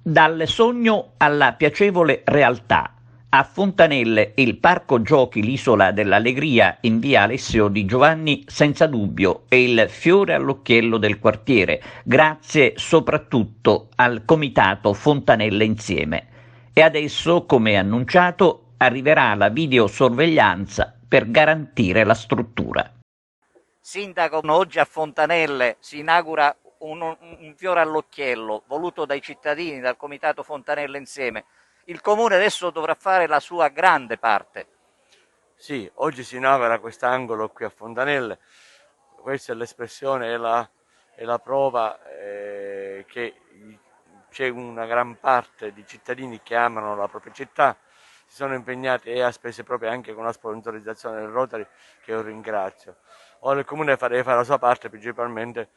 Dal sogno alla piacevole realtà. A Fontanelle, il parco giochi l'Isola dell'Allegria in via Alessio Di Giovanni senza dubbio è il fiore all'occhiello del quartiere, grazie soprattutto al comitato Fontanelle Insieme. E adesso, come annunciato, arriverà la videosorveglianza per garantire la struttura. Sindaco, oggi a Fontanelle si inaugura un fiore all'occhiello voluto dai cittadini, dal comitato Fontanelle Insieme. Il Comune adesso dovrà fare la sua grande parte. Sì, oggi si inaugura quest'angolo qui a Fontanelle, questa è l'espressione e la prova che c'è una gran parte di cittadini che amano la propria città, si sono impegnati e a spese proprie anche con la sponsorizzazione del Rotary, che io ringrazio. Ora il Comune deve fare la sua parte principalmente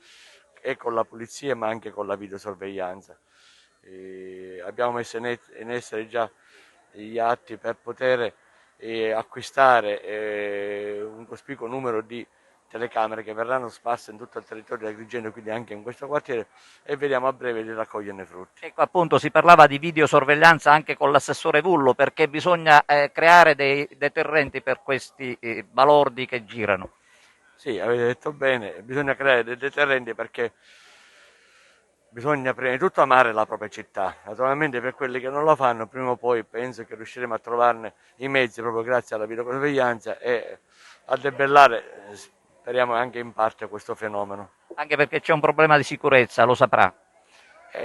e con la pulizia ma anche con la videosorveglianza. Abbiamo messo in essere già gli atti per poter acquistare un cospicuo numero di telecamere che verranno sparse in tutto il territorio di Agrigento, quindi anche in questo quartiere, e vediamo a breve di raccoglierne frutti. Ecco, appunto, si parlava di videosorveglianza anche con l'assessore Vullo, perché bisogna creare dei deterrenti per questi balordi che girano. Sì, avete detto bene, bisogna creare dei deterrenti perché bisogna prima di tutto amare la propria città. Naturalmente per quelli che non lo fanno, prima o poi penso che riusciremo a trovarne i mezzi proprio grazie alla videosorveglianza e a debellare, speriamo anche in parte, questo fenomeno. Anche perché c'è un problema di sicurezza, lo saprà.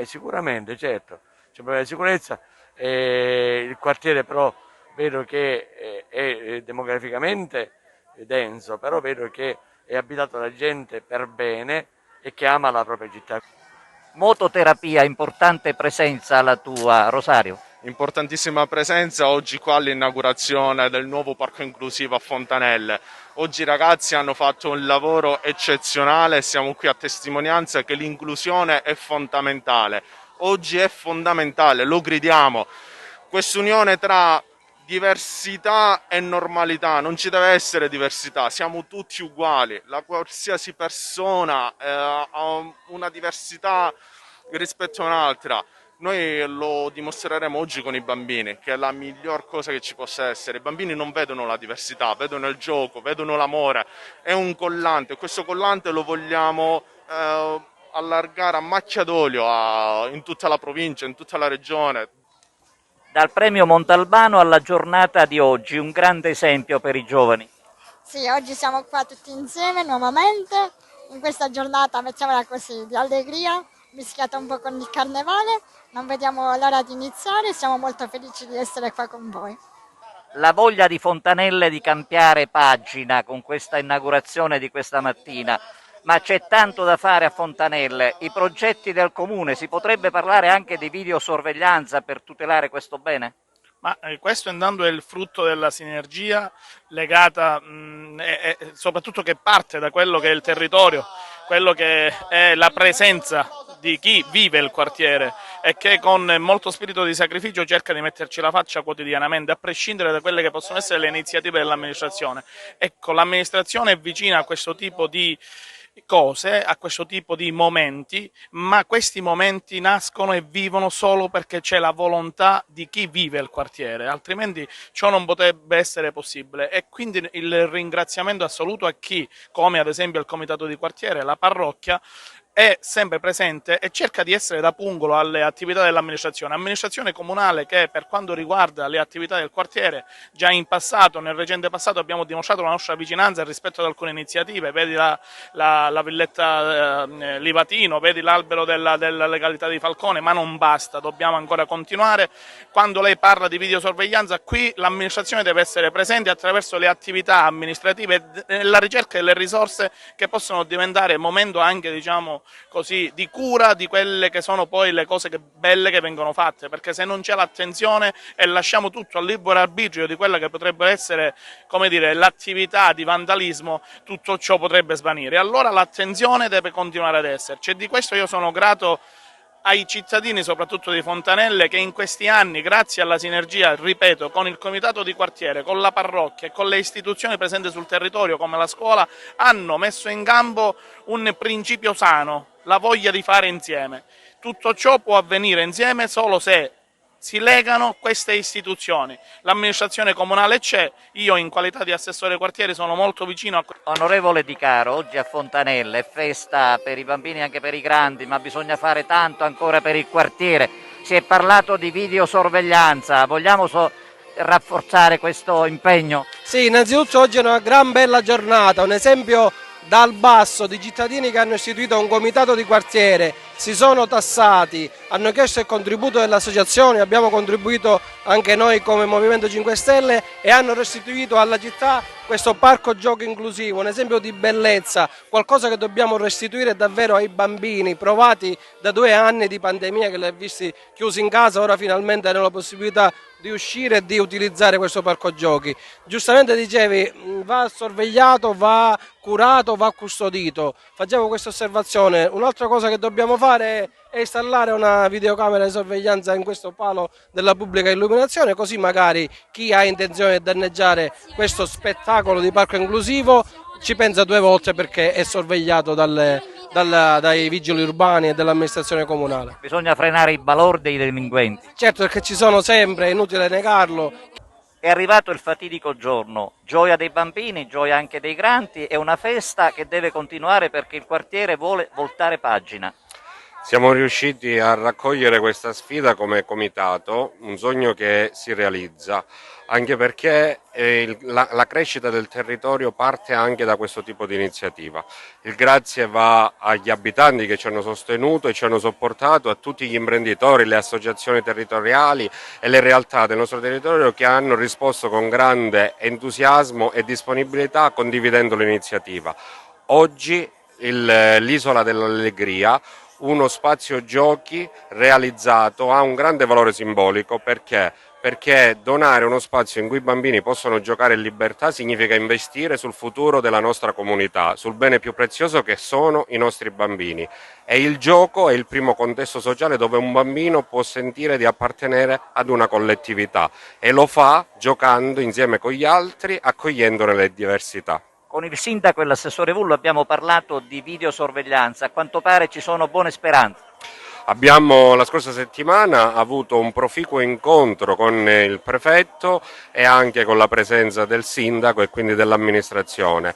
Sicuramente, certo, c'è un problema di sicurezza, il quartiere però vedo che è demograficamente denso, però vedo che è abitato da gente per bene e che ama la propria città. Mototerapia, importante presenza la tua, Rosario. Importantissima presenza oggi qua all'inaugurazione del nuovo parco inclusivo a Fontanelle. Oggi i ragazzi hanno fatto un lavoro eccezionale e siamo qui a testimonianza che l'inclusione è fondamentale. Oggi è fondamentale, lo gridiamo. Quest'unione tra diversità e normalità, non ci deve essere diversità, siamo tutti uguali, qualsiasi persona ha una diversità rispetto a un'altra. Noi lo dimostreremo oggi con i bambini, che è la miglior cosa che ci possa essere. I bambini non vedono la diversità, vedono il gioco, vedono l'amore. È un collante, questo collante lo vogliamo allargare a macchia d'olio in tutta la provincia, in tutta la regione. Dal premio Montalbano alla giornata di oggi, un grande esempio per i giovani. Sì, oggi siamo qua tutti insieme nuovamente, in questa giornata, mettiamola così, di allegria, mischiata un po' con il carnevale. Non vediamo l'ora di iniziare, siamo molto felici di essere qua con voi. La voglia di Fontanelle di cambiare pagina con questa inaugurazione di questa mattina, ma c'è tanto da fare a Fontanelle. I progetti del comune, si potrebbe parlare anche di videosorveglianza per tutelare questo bene? Ma questo intanto è il frutto della sinergia legata soprattutto che parte da quello che è il territorio, quello che è la presenza di chi vive il quartiere e che con molto spirito di sacrificio cerca di metterci la faccia quotidianamente, a prescindere da quelle che possono essere le iniziative dell'amministrazione. Ecco, l'amministrazione è vicina a questo tipo di cose, a questo tipo di momenti, ma questi momenti nascono e vivono solo perché c'è la volontà di chi vive il quartiere, altrimenti ciò non potrebbe essere possibile. E quindi il ringraziamento assoluto a chi, come ad esempio il comitato di quartiere, la parrocchia, è sempre presente e cerca di essere da pungolo alle attività dell'amministrazione. Amministrazione comunale che per quanto riguarda le attività del quartiere già in passato, nel recente passato, abbiamo dimostrato la nostra vicinanza rispetto ad alcune iniziative, vedi la villetta Livatino, vedi l'albero della legalità di Falcone, ma non basta, dobbiamo ancora continuare. Quando lei parla di videosorveglianza, qui l'amministrazione deve essere presente attraverso le attività amministrative e la ricerca delle risorse che possono diventare momento anche, diciamo così, di cura di quelle che sono poi le cose belle che vengono fatte, perché se non c'è l'attenzione e lasciamo tutto al libero arbitrio di quella che potrebbe essere, come dire, l'attività di vandalismo, tutto ciò potrebbe svanire. Allora l'attenzione deve continuare ad esserci e di questo io sono grato ai cittadini, soprattutto di Fontanelle, che in questi anni, grazie alla sinergia, ripeto, con il comitato di quartiere, con la parrocchia e con le istituzioni presenti sul territorio come la scuola, hanno messo in campo un principio sano, la voglia di fare insieme. tutto ciò può avvenire insieme solo se si legano queste istituzioni. L'amministrazione comunale c'è, io in qualità di assessore quartiere sono molto vicino a... Onorevole Di Caro, oggi a Fontanelle è festa per i bambini e anche per i grandi, ma bisogna fare tanto ancora per il quartiere. Si è parlato di videosorveglianza, vogliamo rafforzare questo impegno? Sì, innanzitutto oggi è una gran bella giornata, un esempio dal basso di cittadini che hanno istituito un comitato di quartiere, si sono tassati, hanno chiesto il contributo delle associazioni, abbiamo contribuito anche noi come Movimento 5 Stelle e hanno restituito alla città questo parco giochi inclusivo, un esempio di bellezza, qualcosa che dobbiamo restituire davvero ai bambini provati da 2 anni di pandemia che li ha visti chiusi in casa, ora finalmente hanno la possibilità di uscire e di utilizzare questo parco giochi. Giustamente dicevi, va sorvegliato, va curato, va custodito. Facciamo questa osservazione. Un'altra cosa che dobbiamo fare è installare una videocamera di sorveglianza in questo palo della pubblica illuminazione, così magari chi ha intenzione di danneggiare questo spettacolo di parco inclusivo ci pensa 2 volte perché è sorvegliato dai vigili urbani e dall'amministrazione comunale. Bisogna frenare i balordi e i delinquenti. Certo, perché ci sono sempre, è inutile negarlo. È arrivato il fatidico giorno, gioia dei bambini, gioia anche dei grandi, è una festa che deve continuare perché il quartiere vuole voltare pagina. Siamo riusciti a raccogliere questa sfida come comitato, un sogno che si realizza, anche perché la crescita del territorio parte anche da questo tipo di iniziativa. Il grazie va agli abitanti che ci hanno sostenuto e ci hanno sopportato, a tutti gli imprenditori, le associazioni territoriali e le realtà del nostro territorio che hanno risposto con grande entusiasmo e disponibilità condividendo l'iniziativa. Oggi l'isola dell'Allegria, uno spazio giochi realizzato, ha un grande valore simbolico perché donare uno spazio in cui i bambini possono giocare in libertà significa investire sul futuro della nostra comunità, sul bene più prezioso che sono i nostri bambini. E il gioco è il primo contesto sociale dove un bambino può sentire di appartenere ad una collettività e lo fa giocando insieme con gli altri, accogliendone le diversità. Con il sindaco e l'assessore Vullo abbiamo parlato di videosorveglianza, a quanto pare ci sono buone speranze. Abbiamo la scorsa settimana avuto un proficuo incontro con il prefetto e anche con la presenza del sindaco e quindi dell'amministrazione.